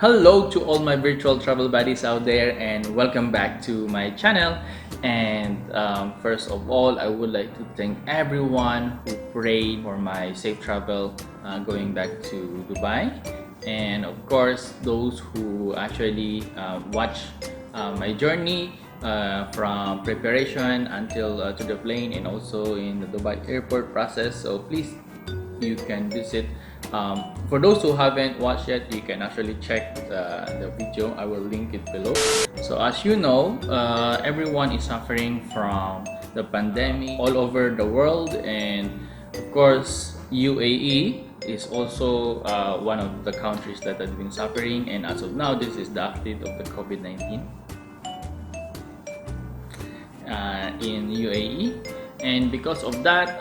Hello to all my virtual travel buddies out there, and welcome back to my channel. And first of all, I would like to thank everyone who prayed for my safe travel going back to Dubai, and of course those who actually watch my journey from preparation until to the plane, and also in the Dubai airport process. So please, you can visit. For those who haven't watched yet, you can actually check the video. I will link it below. So as you know, everyone is suffering from the pandemic all over the world, and of course UAE is also one of the countries that has been suffering, and as of now this is the update of the COVID-19 in UAE. And because of that,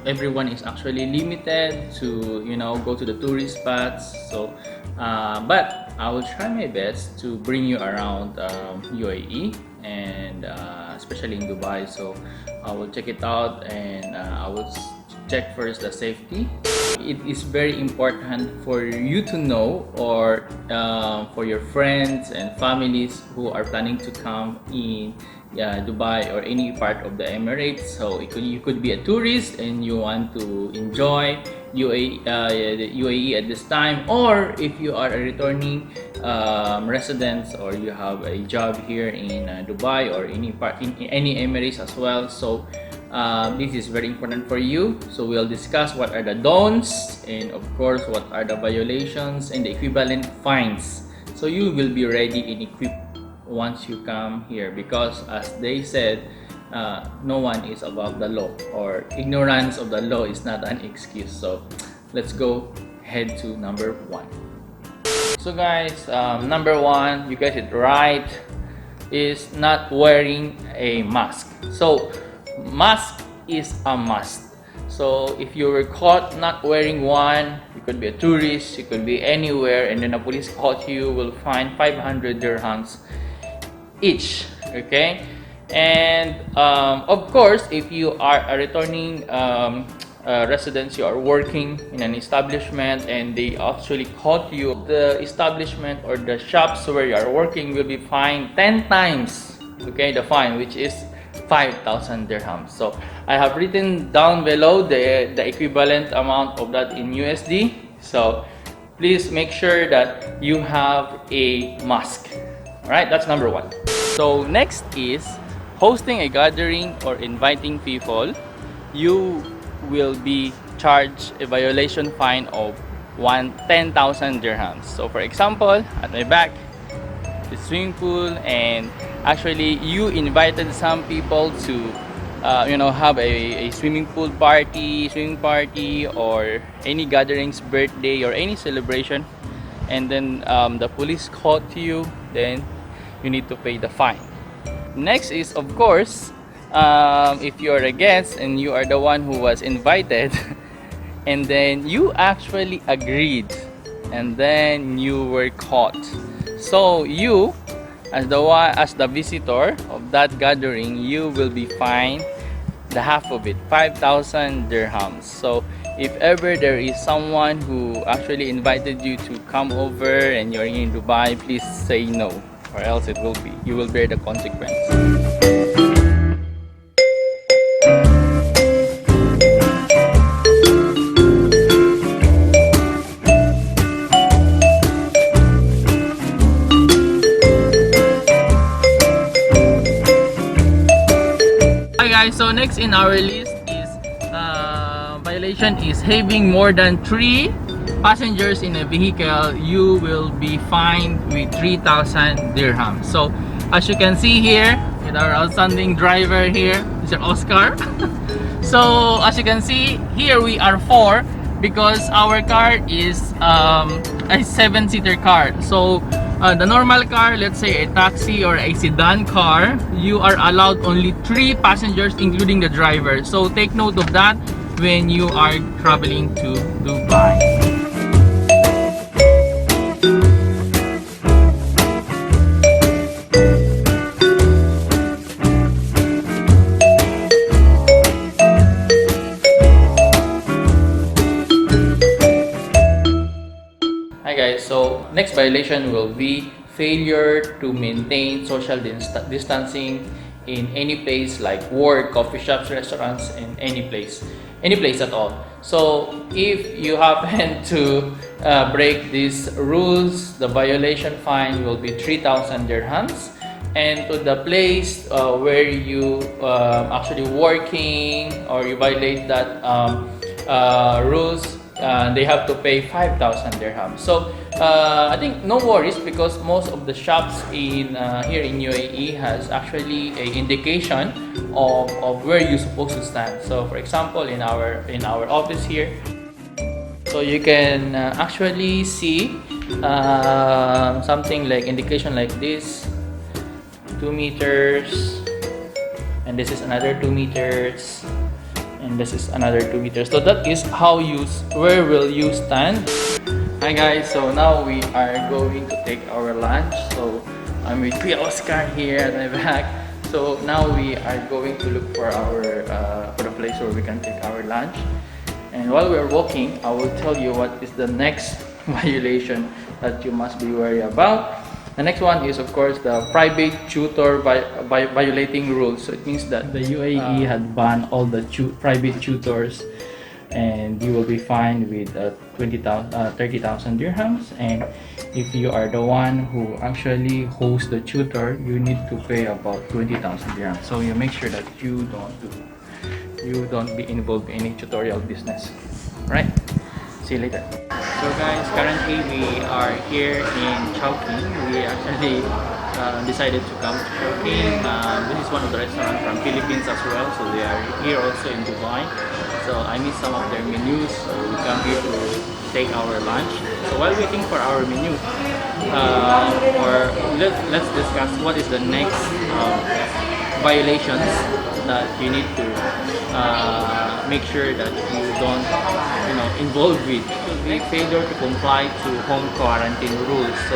everyone is actually limited to go to the tourist spots. So but I will try my best to bring you around UAE, and especially in Dubai. So I will check it out, and I will check first the safety. It is very important for you to know, or for your friends and families who are planning to come in Dubai or any part of the Emirates. So you could be a tourist and you want to enjoy the UAE at this time, or if you are a returning resident, or you have a job here in Dubai or any part in any Emirates as well. So this is very important for you. So we'll discuss what are the don'ts, and of course what are the violations and the equivalent fines, so you will be ready and equipped once you come here, because as they said, no one is above the law, or ignorance of the law is not an excuse. So let's go head to number one. So guys, number one, you guys it right, is not wearing a mask. So mask is a must. So if you were caught not wearing one, you could be a tourist, you could be anywhere, and then the police caught you, will fine 500 dirhams each. Okay, and of course if you are a returning resident, you are working in an establishment and they actually caught you, the establishment or the shops where you are working will be fined 10 times, okay, the fine, which is 5,000 dirhams. So I have written down below the equivalent amount of that in USD. So please make sure that you have a mask. All right, that's number one. So next is hosting a gathering or inviting people. You will be charged a violation fine of 10,000 dirhams. So for example, at my back, the swimming pool, and actually you invited some people to have a swimming party, or any gatherings, birthday or any celebration, and then the police caught you, then you need to pay the fine. Next is, of course, if you are a guest and you are the one who was invited and then you actually agreed and then you were caught. So you, as the visitor of that gathering, you will be fined the half of it, 5,000 dirhams. So if ever there is someone who actually invited you to come over and you're in Dubai, please say no, or else you will bear the consequence. Hi guys, so next in our list is violation is having more than 3 passengers in a vehicle. You will be fined with 3,000 dirhams. So as you can see here with our outstanding driver here, Mr. Oscar. So as you can see here, we are 4 because our car is a 7-seater car. So the normal car, let's say a taxi or a sedan car, you are allowed only 3 passengers including the driver. So take note of that when you are traveling to Dubai. Hi guys, so next violation will be failure to maintain social distancing in any place like work, coffee shops, restaurants, in any place at all. So if you happen to break these rules, the violation fine will be 3,000 dirhams. And to the place where you actually working or you violate that rules, they have to pay 5,000 dirhams. So I think no worries because most of the shops in here in UAE has actually a indication of where you're supposed to stand. So for example, in our office here, so you can actually see something like indication like this, 2 meters, and this is another 2 meters, and this is another 2 meters. So that is how where will you stand. Hi guys, so now we are going to take our lunch. So I'm with Kuya Oscar here at my back. So now we are going to look for for the place where we can take our lunch. And while we're walking, I will tell you what is the next violation that you must be worried about. The next one is, of course, the private tutor violating rules. So it means that the UAE had banned all the private tutors, and you will be fined with 30,000 dirhams. And if you are the one who actually hosts the tutor, you need to pay about 20,000 dirhams. So you make sure that you don't be involved in any tutorial business. Right? See you later. So guys, currently we are here in Chowking. We actually decided to come to Chowking. This is one of the restaurants from Philippines as well. So they are here also in Dubai. So I missed some of their menus. So we come here to take our lunch. So while waiting for our menu, let's discuss what is the next violations that you need to make sure that you don't involve with. The failure to comply to home quarantine rules. So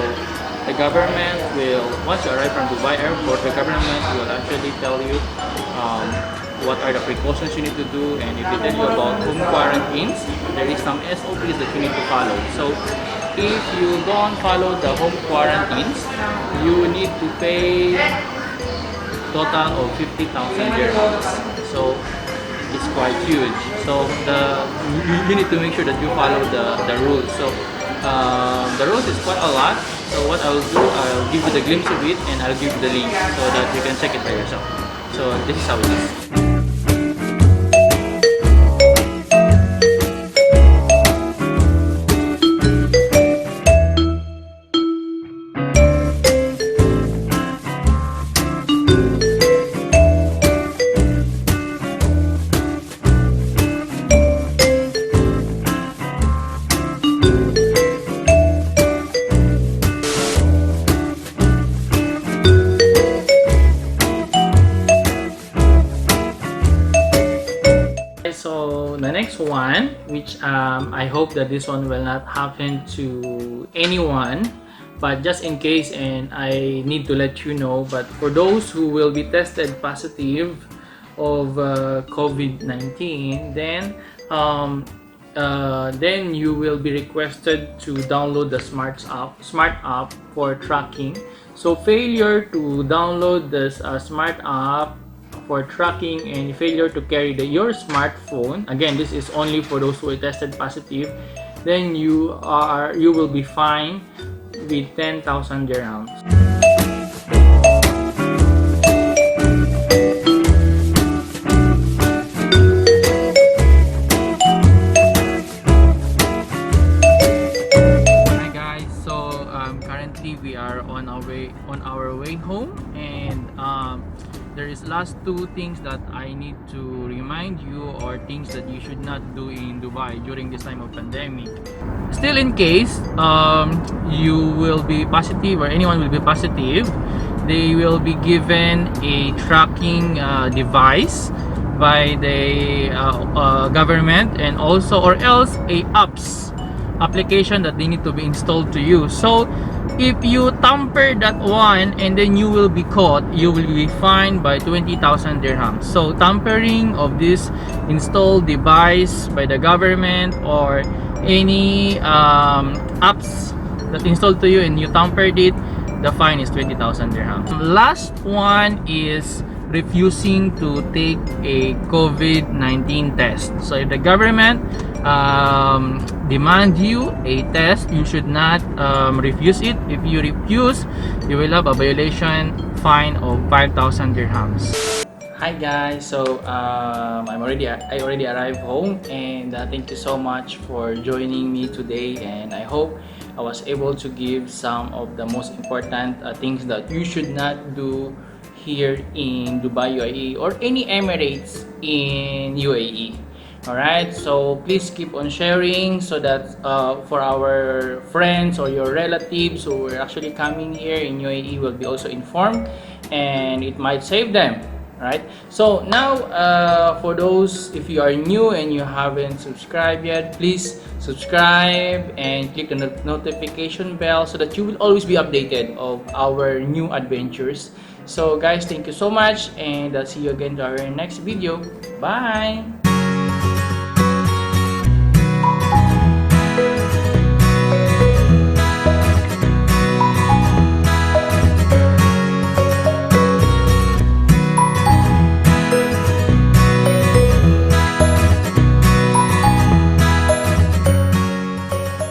the government will, once you arrive from Dubai airport, the government will actually tell you what are the precautions you need to do, and if they tell you about home quarantines, there is some SOPs that you need to follow. So if you don't follow the home quarantines, you need to pay total of 50,000 dirhams. So it's quite huge. So you need to make sure that you follow the rules. So the rules is quite a lot. So what I'll do, I'll give you the glimpse of it, and I'll give you the link so that you can check it by yourself. So this is how it is. So the next one, which I hope that this one will not happen to anyone, but just in case, and I need to let you know, but for those who will be tested positive of COVID-19, then you will be requested to download the smart app for tracking. So failure to download this smart app for tracking and failure to carry your smartphone, again this is only for those who are tested positive, then you will be fined with 10,000 dirhams. Hi guys, so currently we are on our way home, and there is last two things that I need to remind you, or things that you should not do in Dubai during this time of pandemic. Still, in case you will be positive or anyone will be positive, they will be given a tracking device by the government, and also or else a application that they need to be installed to you. So if you tamper that one and then you will be caught, you will be fined by 20,000 dirhams. So tampering of this installed device by the government or any apps that installed to you and you tampered it, the fine is 20,000 dirhams. Last one is refusing to take a COVID-19 test. So if the government demand you a test, you should not refuse it. If you refuse, you will have a violation fine of 5,000 dirhams. Hi guys, so I already arrived home, and thank you so much for joining me today, and I hope I was able to give some of the most important things that you should not do here in Dubai, UAE, or any Emirates in UAE. Alright, so please keep on sharing so that for our friends or your relatives who are actually coming here in UAE will be also informed, and it might save them. Right, so now for those, if you are new and you haven't subscribed yet, please subscribe and click the notification bell so that you will always be updated of our new adventures. So guys, thank you so much, and I'll see you again to our next video. Bye.